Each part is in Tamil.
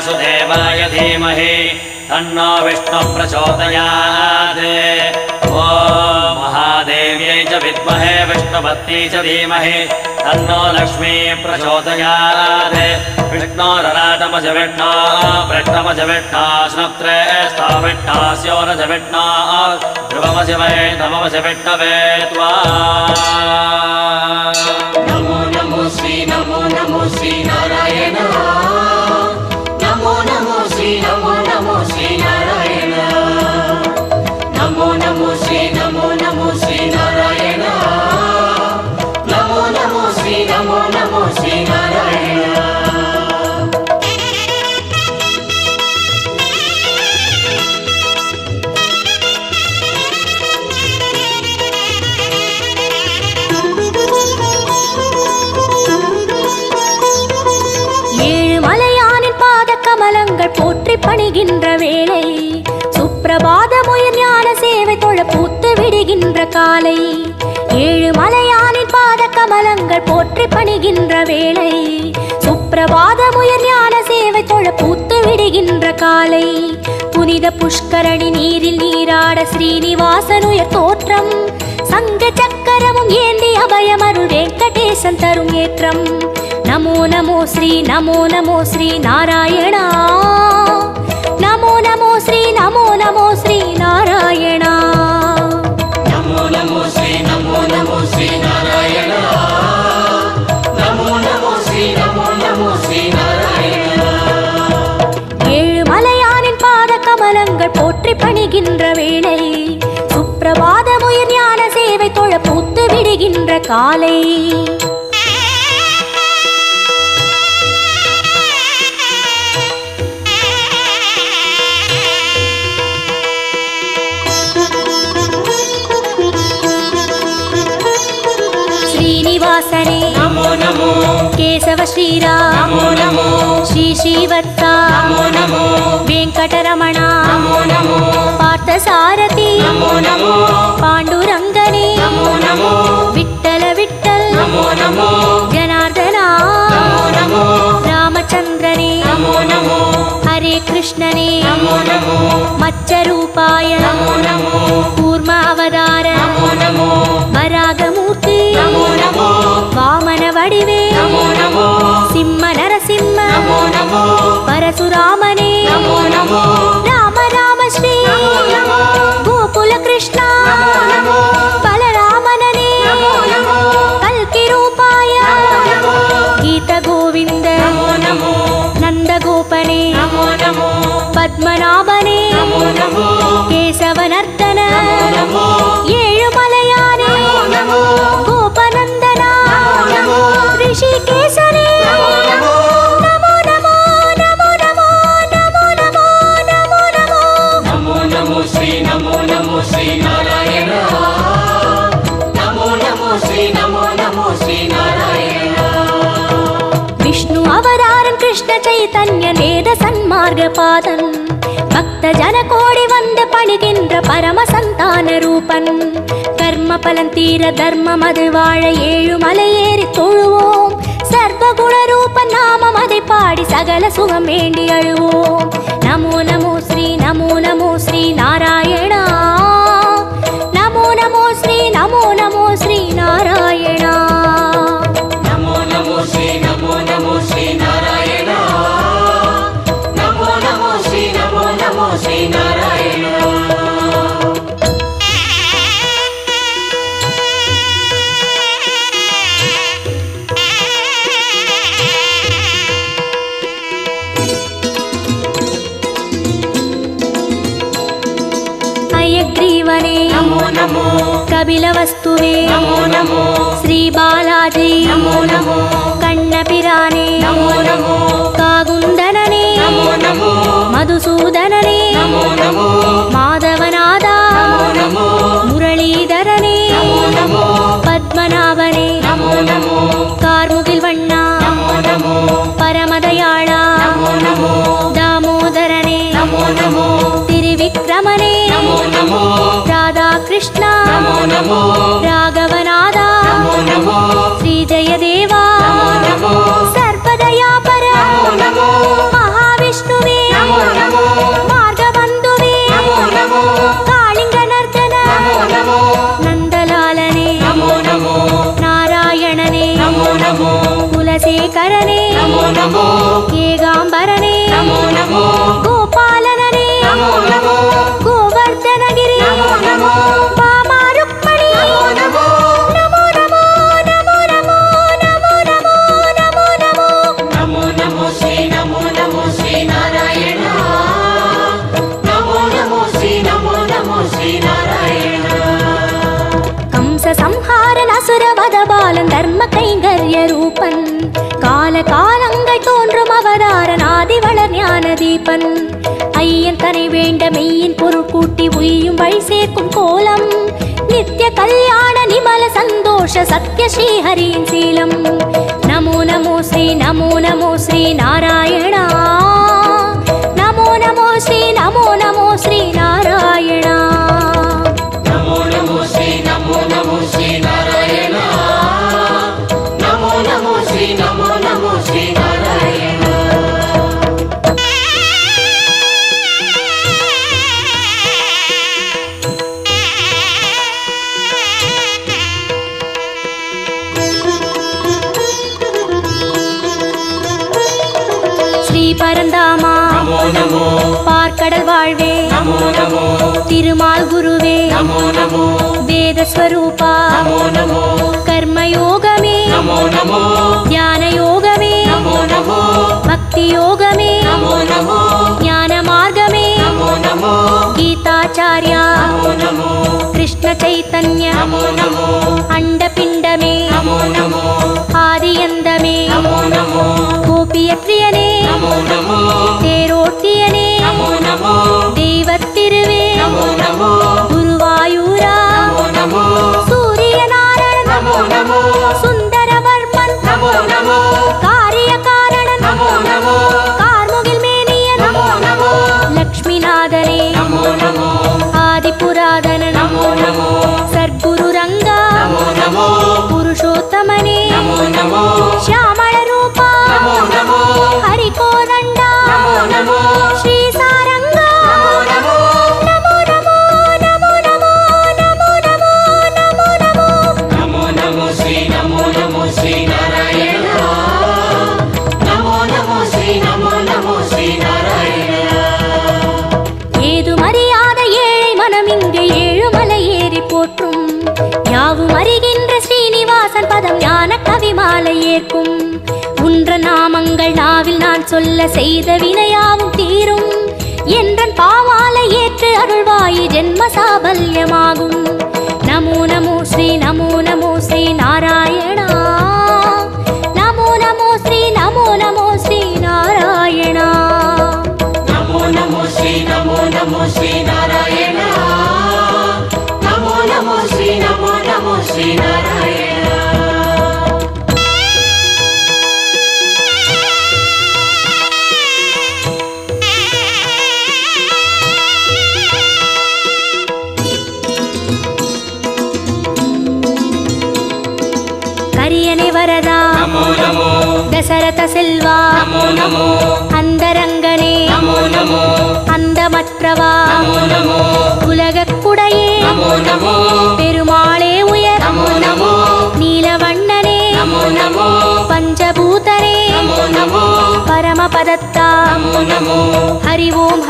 वासुदेवाय धीमहि तन्नो विष्णुः प्रचोदयात्। ॐ महादेव्यै च विद्महे विष्णुपत्न्यै च धीमहि तन्नो लक्ष्मी प्रचोदयात्। विष्णोरराटमज विष्णो वृष्णमज विष्णो स्नप्त्रेष्ठो विष्णोस्योरज विष्णो ध्रुवमज वै नममज विष्णवे त्वा। नमो नमो श्री नारायण। नमो नमो श्री नारायण। नमो नमो श्री नारायण। नमो नमो श्री नारायण। கமலங்கள் போற்றி பணிகின்ற வேளை சுப்பிரபாதமுயர் ஞான சேவை தொழ பூத்து விடுகின்ற காலை. ஏழு மலையானின் பாத கமலங்கள் போற்றி பணிகின்ற வேளை சுப்பிரபாதமுயர் ஞான சேவை தொழ பூத்து விடுகின்ற காலை. புனித புஷ்கரணி நீரில் நீராட ஸ்ரீனிவாசனுயர் தோற்றம் சங்க சக்கரமும் ஏந்தி அபயமருள் வெங்கடேசன் தரும் ஏற்றம். नमो नमो श्री नारायण। नमो नमो श्री नारायण। नमो नमो श्री नारायण। नमो नमो श्री नारायण। ஏழு மலையானின் பாத கமலங்கள் போற்றி பணிகின்ற வேளை சுப்பிரபாதமுயர் ஞான சேவை தொழ பூத்து விடுகின்ற காலை. श्रीनिवासने नमो नमो। केशव श्रीराम नमो नमो। श्री श्रीवत्सा नमो नमो। वेंकटरमण नमो नमो। पार्थसारथि नमो नमो। पांडुरंगने नमो नमो। विठ्ठल विठ्ठल नमो नमो। जनार्दना नमो नमो। रामचंद्रने नमो नमो। हरे कृष्णने नमो नमो। मत्स्यरूपाय नमो नमो। कूर्म अवतार नमो नमो। वरागमूर्ति नमो नमो। वामन वडिवे नमो नमो। सिंह नरसिंह नमो नमो। परशुरामने नमो नमो। राम राम श्री नमो नमो। गोकुल कृष्ण नमो नमो। बलरामनने नमो नमो। कल्कि रूपाय नमो नमो। गीत गोविंद नमो नमो। नंद गोपने नमो नमो। पद्मनाभने नमो नमो। केशवनर्दन नमो। ஏழு மலையானே नमो। गोपनंदना नमो। ऋषिकेशने नमो नमो। नमो नमो नमो नमो नमो नमो नमो नमो। नमो नमो श्री नारायण। नमो नमो श्री नारायण। विष्णु अवतारन कृष्ण चैतन्य वेद सन्मार्ग पादन भक्त जन कोडि वंदे पणिगिன்ற परम संतान रूपन कर्म பலன் தீர தர்மம் அது வாழ ஏழு மலையேறி தொழுவோம். சர்வகுண ரூப நாமம் அதை பாடி சகல சுகம் வேண்டி அழுவோம். நமோ நமோ ஸ்ரீ நாராயண. நமோ நமோ ஸ்ரீ நாராயண. नमो नमो श्री नारायण। नमो नमो श्री नारायण। हयग्रीवने नमो नमो। कपिलवस्तुवे नमो नमो। श्री बालाजी नमो नमो। कण्णपिराने नमो नमो। कागुन्दनने नमो नमो। मधुसूदनने नमो नमो। माधवनादा नमो नमो। मुरलीधरने नमो नमो। पद्मनाभने नमो नमो। कार्मुगिल वण्णा नमो नमो। परमदयाळा नमो नमो। दामोदरने नमो नमो। त्रिविक्रमने नमो नमो। राधा कृष्ण नमो नमो। राघवनादा नमो नमो। श्री जयदेवा नमो नमो। सर्वदयापर नमो नमो। महाविष्णु சோமசேகரனே நமோ நமோ ஏகாம்பரனே நமோ நமோ கோபாலனே நமோ நமோ கோவர்தனகிரி நமோ நமோ பாமா ருக்மணி நமோ நமோ நமோ நமோ நமோ நமோ நமோ நமோ நமோ நமோ நமோ ஸ்ரீ நாராயண நமோ நமோ ஸ்ரீ நாராயண கம்ச சம்ஹாரன் அசுரவத பாலன் தர்ம கைங்கர்ய ரூபன் கால காலங்கள் தோன்றும் அவதாரன் ஆதிவளர் ஞான தீபன் ஐயன் தனை வேண்ட மெய்யின் பொருள் கூட்டி உய்யும் வழி சேர்க்கும் கோலம் நித்ய கல்யாண நிமல சந்தோஷ சத்ய ஸ்ரீஹரியின் சீலம் நமோ நமோ ஸ்ரீ நாராயணா நமோ நமோ ஸ்ரீ நாராயணா நமோ நமோ ஸ்ரீ நாராயண நமோ நமோ ஸ்ரீ நாராயண ஸ்ரீ பரந்தாமா நமோ நமோ பார்க்கடல் வாழ்வே நமோ நமோ திருமால் குருவே நமோ நமோ வேதஸ்வரூபா நமோ நமோ கர்மயோகமே நமோ நமோ ஞான யோகமே நமோ நமோ பக்தி யோகமே நமோ நமோ ஞான மார்க்கமே நமோ நமோ கீதாச்சார்யா நமோ நமோ கிருஷ்ண சைத்தன்ய நமோ நமோ அண்டபிண்டமே நமோ நமோ ஆதியந்தமே நமோ நமோ கோபியத்ரியனே நமோ நமோ தேரோட்டியனே நமோ நமோ தெய்வத்திருவே நமோ நமோ குருவாயூரா நமோ நமோ சூரியநாராயணன் நமோ நமோ சுந்தரவர்மன் நமோ நமோ காரிய காரணன் நமோ நமோ கார்முகில் மேனியன் நமோ நமோ லக்ஷ்மிநாதனே நமோ நமோ ஆதிபுராதனன் நமோ நமோ சர்க்குரு ரங்கா நமோ நமோ புருஷோத்தமனே நமோ நமோ ಶ್ಯಾಮಳ ರೂಪ நமோ நமோ ಹರಿಕೋದಂಡ நமோ நமோ ಶ್ರೀ ಸಾರಂಗ நமோ ನಮೋ ನಮೋ ನಮೋ ನಮೋ ನಮೋ ನಮೋ ನಮೋ ನಮೋ நமோ நமோ ஸ்ரீ நாராயண நமோ நமோ ஸ்ரீ நாராயண ஏதும் அறியாத ஏழை மனம் இங்கு ஏழுமலை ஏறி போற்றும் யாவும் அறிகின்ற ஸ்ரீனிவாசன் பதம் ஞான கவி மாலை ஏற்கும் உன்ற நாமங்கள் நாவில் நான் சொல்ல செய்த வினையாவும் தீரும் என்றன் பாமாலை ஏற்று அருள்வாயி ஜென்ம சாபல்யமாகும் நமோ நமோ ஸ்ரீ நாராயணா நமோ நமோ ஸ்ரீ நாராயணா நமோ நமோ ஸ்ரீ நாராயண நமோ நமோ ஸ்ரீ நாராயண கரியனை வரதா நமோ நமோ தசரத செல்வா நமோ நமோ அந்தரங்கனே நமோ நமோ அந்தமற்றவா நமோ நமோ உலகக் குடையே நமோ நமோ பெருமாளே உயர் நமோ நமோ நீலவண்ணனே நமோ நமோ பஞ்சபூதனே நமோ நமோ பரமபதத்தா நமோ நமோ ஹரி ஓம்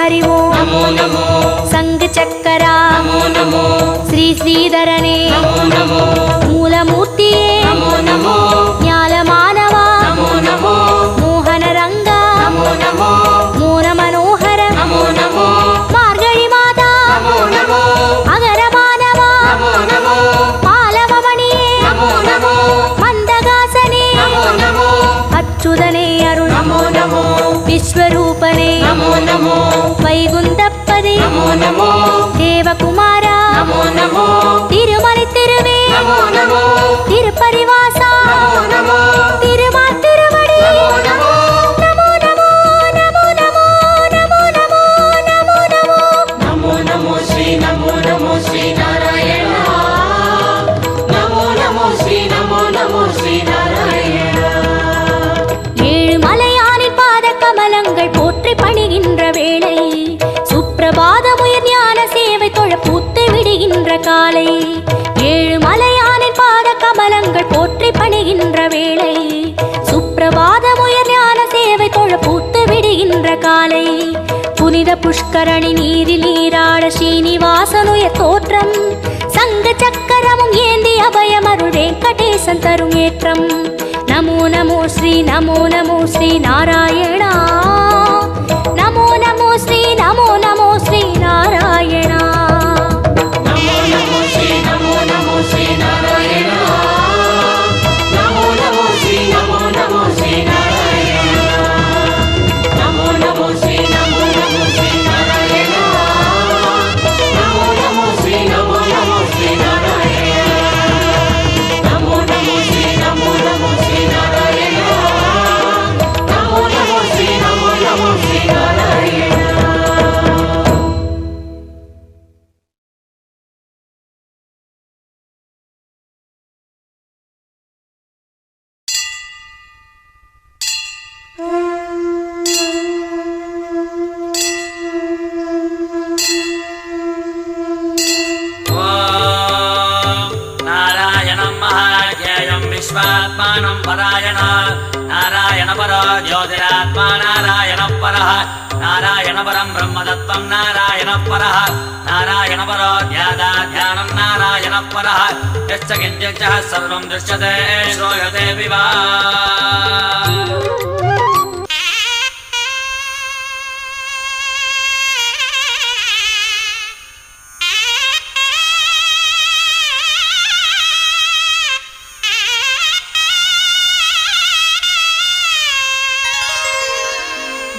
நமோ நமோ சங்கு சக்கரா நமோ நமோ ஸ்ரீ ஸ்ரீதரனே நமோ நமோ மூலமூர்த்தியே நமோ நமோ ஞாலமானவா நமோ நமோ மோகன ரங்கா நமோ நமோ மோன மனோகர நமோ நமோ மார்கழி மாதா நமோ நமோ அகரமானவா நமோ நமோ மாலவமணியே நமோ நமோ மந்தகாசனே நமோ நமோ அச்சுதனே அருள் நமோ நமோ விஸ்வரூபனே நமோ நமோ வைகுந்தப்பதி நமோ நமோ தேவகுமாரா நமோ நமோ திருமலை திருவே நமோ நமோ திருப்பரிவாசா நமோ நமோ திருமால் திருவடி நமோ நமோ நமோ நமோ நமோ நமோ நமோ நமோ நமோ நமோ நமோ ஸ்ரீ நாராயண நமோ நமோ ஸ்ரீ நாராயண ஏழு மலையானின் பாத கமலங்கள் போற்றி பணிகின்ற வேளை சுப்பிரபாதமுயர் ஞான சேவை தொழ பூத்து விடுகின்ற காலை ஏழு மலையானின் பாத கமலங்கள் போற்றி பணிகின்ற வேளை சுப்பிரபாத புனித புஷ்கரணி நீரில் நீராட ஸ்ரீனிவாசனுய தோற்றம் சங்க சக்கரமும் ஏந்தி அபயமருள் வெங்கடேசன் தரும் ஏற்றம் நமோ நமோ ஸ்ரீ நமோ நமோ ஸ்ரீ நாராயணா நமோ நமோ ஸ்ரீ நமோ நமோ ஸ்ரீ நாராயணா நமோ நமோ ஸ்ரீ நமோ நமோ ஸ்ரீ நாராயணா நமோ நமோ ஸ்ரீ நமோ நமோ ஸ்ரீ நாராயணா நமோ நமோ ஸ்ரீ நமோ நமோ ஸ்ரீ நாராயணா நமோ நமோ ஸ்ரீ நமோ நமோ ஸ்ரீ நாராயணா நமோ நமோ ஸ்ரீ நமோ நமோ ஸ்ரீ நாராயணா நமோ நமோ ஸ்ரீ நமோ நமோ ஸ்ரீ நாராயணா. नारायणं महाज्ञेयं विश्वात्मानं परायण नारायण परो ज्योतिरात्मा नारायणः परः नारायण परं ब्रह्मतत्त्वं नारायणः परः नारायण परो ध्यानं नारायणः परः यश्च किञ्चित् सर्वं दृश्यते श्रूयते विवा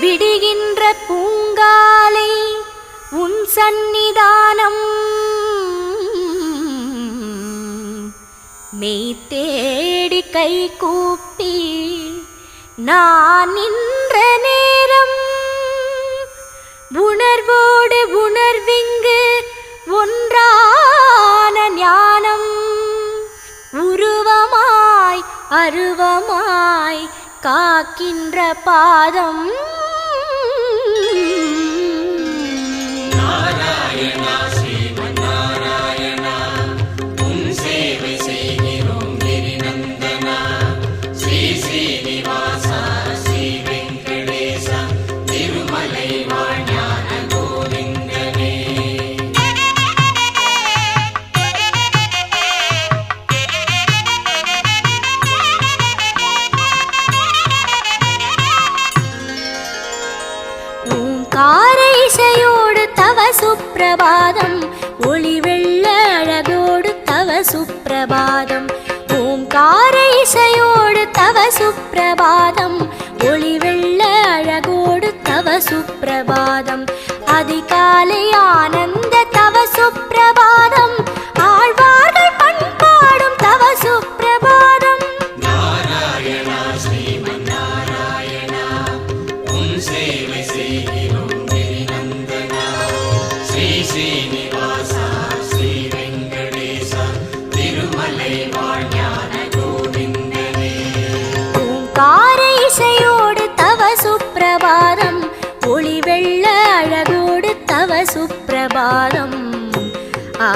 விடுகின்ற பூங்காலை உன் சந்நிதானம் மெய் தேடி கை கூப்பி நான் நின்ற நேரம் உணர்வோடு உணர்விங்கு ஒன்றான ஞானம் உருவமாய் அருவமாய் காக்கின்ற பாதம் நாராயணா ஸ்ரீமன் நாராயணா உன் சேவை செய்கிறோம் கிரிநந்தனா ஸ்ரீ ஸ்ரீனிவாசா ஸ்ரீ வெங்கடேசா திருமலை வாழ் ஞான கோவிந்தனே. ஓங்கார இசையோடு தவ சுப்பிரபாதம் ஒளி வெள்ள அழகோடு தவ சுப்பிரபாதம் ஓங்கார இசையோடு தவ சுப்பிரபாதம் ஒளி வெள்ள அழகோடு தவ சுப்பிரபாதம் அதிகாலை ஆனந்த தவ சுப்பிரபாதம் ஆழ்வார்கள் பண்பாடும் தவ சுப்பிரபாதம் நாராயணா ஸ்ரீமன் நாராயணா உன் சேவை செய்கிறோம் கிரிநந்தனா ஸ்ரீ ஸ்ரீனிவாசா ஸ்ரீ வெங்கடேசா திருமலை வாழ் ஞான கோவிந்தனே. ஓங்கார இசையோடு தவ சுப்பிரபாதம் ஒளி வெள்ள அழகோடு தவ சுப்பிரபாதம் ஆ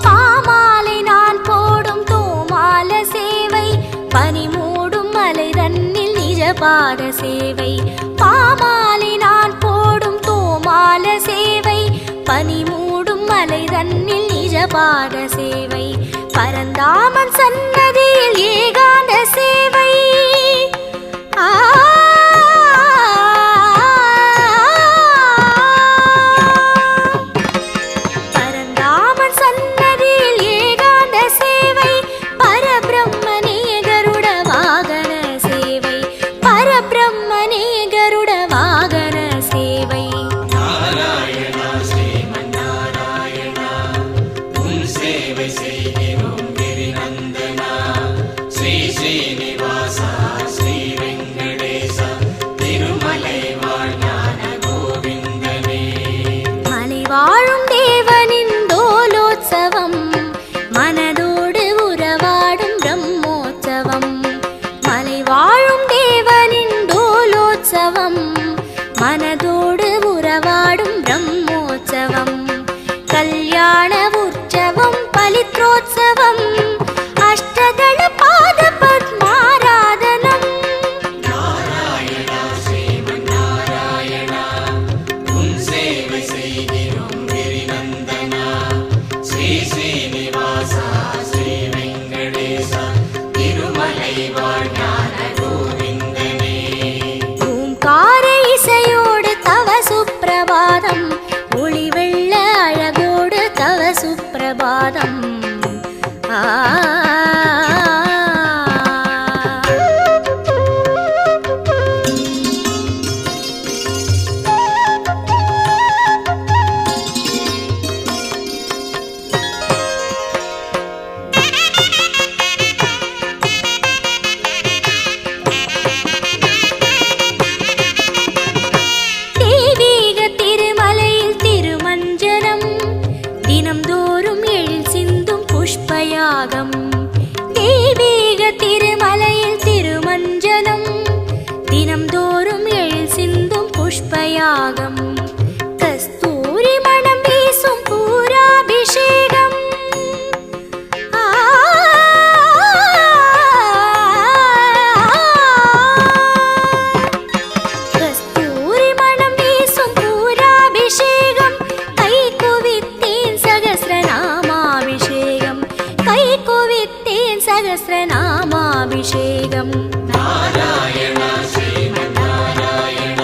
பாமாலை நான் போடும் தோமால சேவை பனி மூடும் மலை தன்னில் நிஜபாத சேவை பாமாலை நான் போடும் தோமால சேவை பனி மூடும் மலை தன்னில் நிஜபாத சேவை பரந்தாமன் சன்னதியில் ஏகாந்த சேவை ஆ பரந்தாமன் சன்னதியில் ஏகாந்த சேவை பரபிரம்மனே கருட வாகன சேவை பரபிரம்மனே கருட வாகன சேவை நாராயணா ஸ்ரீமன் நாராயணா உன் சேவை செய்கிறோம் கிரிநந்தனா ஸ்ரீ ஸ்ரீனிவாசா ஸ்ரீ வெங்கடேசா சுப்பிரபாதம். தெய்வீக திருமலையில் திருமஞ்சனம் தினம்தோறும் எழில் சிந்தும் புஷ்பயாகம். கஸ்தூரி மணம் வீசும் பூராபிஷேகம். கஸ்தூரி மணம் வீசும் பூராபிஷேகம். கை குவித்தேன் சகஸ்ரநாமாபிஷேகம். கை குவித்தேன் சகஸ்ரநாமாபிஷேகம். நாராயண ஸ்ரீமன்னாராயண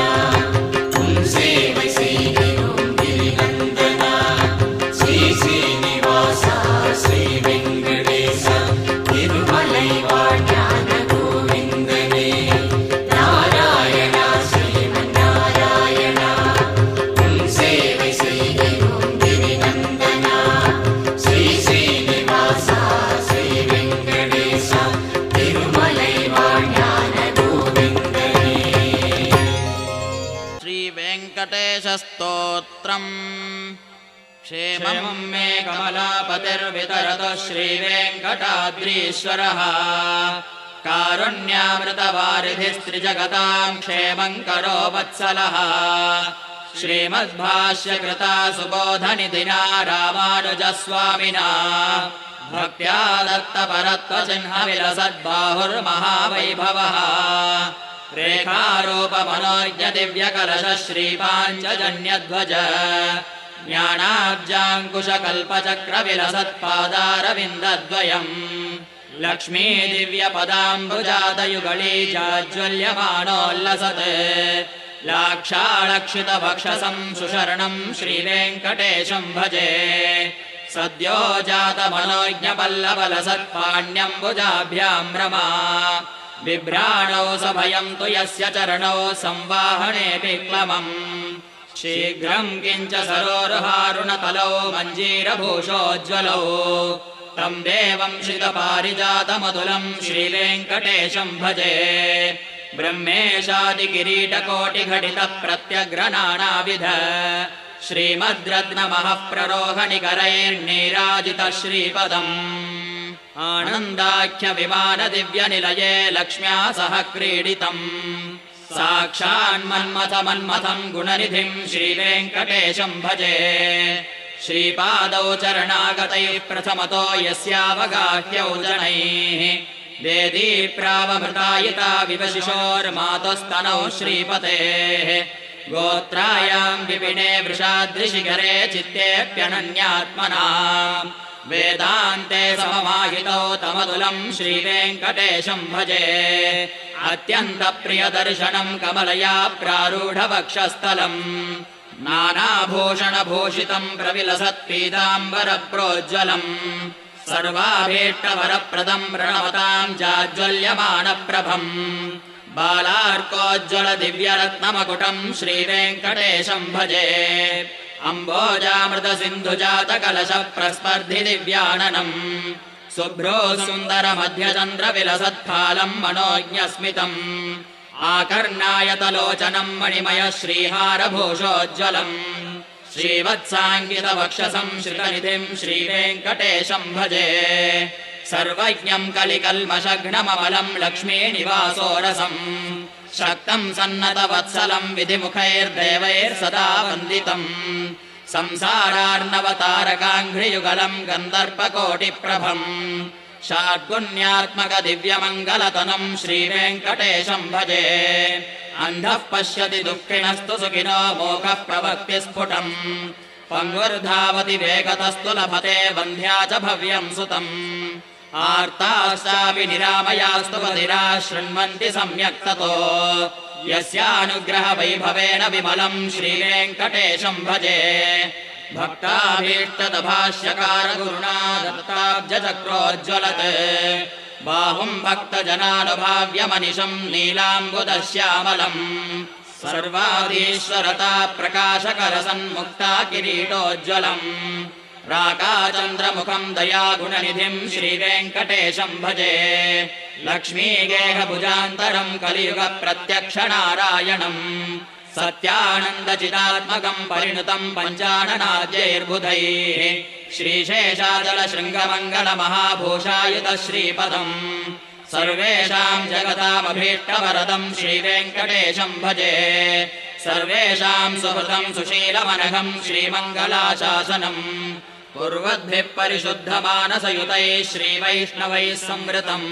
உன் சேவை செய்கிறோம் கிரிநந்தனா. ஸ்ரீ ஸ்ரீனிவாசா ஸ்ரீ வெங்கடேச திருமலை வாழ்ஞான கோவிந்தனே. நாராயண ஸ்ரீமன்னாராயண உன் சேவை செய்கிறோம் கிரிநந்தனா. ஸ்ரீ ஸ்ரீனிவாசா ஸ்ரீ வெங்கடேச திருமலை வாழ்ஞான கோவிந்தனே. श्रीवेङ्कटेशस्तोत्रम् क्षेमं मे कमलापतिर्वितरतु श्रीवेङ्कटाद्रीश्वरः. कारुण्यामृतवारिधिस्त्रिजगतां क्षेमं करो वत्सलः. श्रीमद्भाष्यकृता सुबोधनिधिना रामानुजस्वामिना भक्त्या दत्तपरत्वचिह्नविलसद्बाहुर्महावैभवः. रेखारूपमनोज्ञ दिव्यकलश श्रीपाञ्चजन्यध्वज ज्ञानाब्जाङ्कुशकल्पचक्रविलसत्पादारविन्दद्वयम्. लक्ष्मी दिव्यपदाम्बुजातयुगळी जाज्वल्यमानोल्लसत्. लाक्षालक्षितवक्षसं सुशरणं श्रीवेङ्कटेशं भजे. सद्यो जातमनोज्ञपल्लवलसत्पाण्यम्बुजाभ्यां रमा. बिभ्राणौ सभयं तु यस्य चरणौ संवाहनेऽपि क्लमम्. शीघ्रं किञ्च सरोरुहारुणतलौ मञ्जीरभूषोज्ज्वलौ. तं देवं श्रितपारिजातमतुलं श्रीवेङ्कटेशं भजे. ब्रह्मेशादिकिरीटकोटिघटितप्रत्यग्रनानाविध श्रीमद्रत्नमः प्ररोहणिकरैर्नीराजित श्रीपदम्. आनन्दाख्यविमानदिव्यनिलये लक्ष्म्या सह क्रीडितम्. साक्षान्मन्मथमन्मथं गुणनिधिं श्रीवेङ्कटेशं भजे. श्रीपादौ चरणागतैः प्रथमतो यस्यावगाह्यौ जनैः. वेदीप्रावमृतायिता विवशिशोर्मातुस्तनौ श्रीपतेः. गोत्रायां विपिने वृषाद्रिशिखरे चित्तेऽप्यनन्यात्मना. वेदान्ते सममाहितौ तमतुलं श्रीवेङ्कटेशं भजे. अत्यन्तप्रियदर्शनं कमलया प्रारूढवक्षस्थलम्. नानाभूषणभूषितं प्रविलसत्पीताम्बरप्रोज्ज्वलम्. सर्वाभीष्टवरप्रदं प्रणमतां जाज्वल्यमानप्रभम्. बालार्कोज्ज्वलदिव्यरत्नमकुटं श्रीवेङ्कटेशं भजे. अम्बोजामृतसिन्धुजातकलशप्रस्पर्धि दिव्याननम्. शुभ्रो सुन्दरमध्यचन्द्रविलसत्फालं मनोज्ञस्मितम्. आकर्णायतलोचनं मणिमय श्रीहारभूषोज्ज्वलम्. श्रीवत्साङ्गितवक्षसं श्रितनिधिं श्रीवेङ्कटेशं भजे. सर्वज्ञं कलिकल्मषघ्नममलं लक्ष्मीनिवासोरसम्. शक्तं सन्नतवत्सलं विधिमुखैर्देवैर्सदा वन्दितम्. संसारार्णवतारकाङ्घ्रियुगलं गन्धर्पकोटिप्रभम्. षाड्गुण्यात्मकदिव्यमङ्गलतनं श्रीवेङ्कटेशं भजे. अन्धः पश्यति दुःखिनस्तु सुखिनो मोघः प्रवक्ति स्फुटम्. पङ्गुर्धावति वेगतस्तु लभते वन्ध्या च भव्यं सुतम्. आर्ताश्चापि निरामयास्तु पतिरा शृण्वन्ति सम्यक् ततो. यस्यानुग्रहवैभवेन विमलं श्रीवेङ्कटेशं भजे. भक्ताभीष्टदभाष्यकार गुरुणा दत्ताब्जचक्रोज्ज्वलत् बाहुम् भक्तजनानुभाव्यमनिशम् नीलाम्बुदश्यामलम् सर्वाधीश्वरता प्रकाशकरसन्मुक्ता किरीटोज्ज्वलम् राकाचन्द्रमुखम् दयागुणनिधिम् श्रीवेङ्कटेशम् भजे लक्ष्मीगेहभुजान्तरम् कलियुगप्रत्यक्षनारायणम् सत्यानन्दचिदात्मकम् परिणुतम् पञ्चाननाद्यैर्बुधैः श्रीशेषाचलशृङ्गमङ्गलमहाभूषायुतश्रीपदम् सर्वेषाम् जगतामभीष्टवरदम् श्रीवेङ्कटेशम् भजे सर्वेषाम् सुहृतम् सुशीलमनघम् श्रीमङ्गलाशासनम् कुर्वद्भिः परिशुद्धमानसयुतैः श्रीवैष्णवैः संवृतम्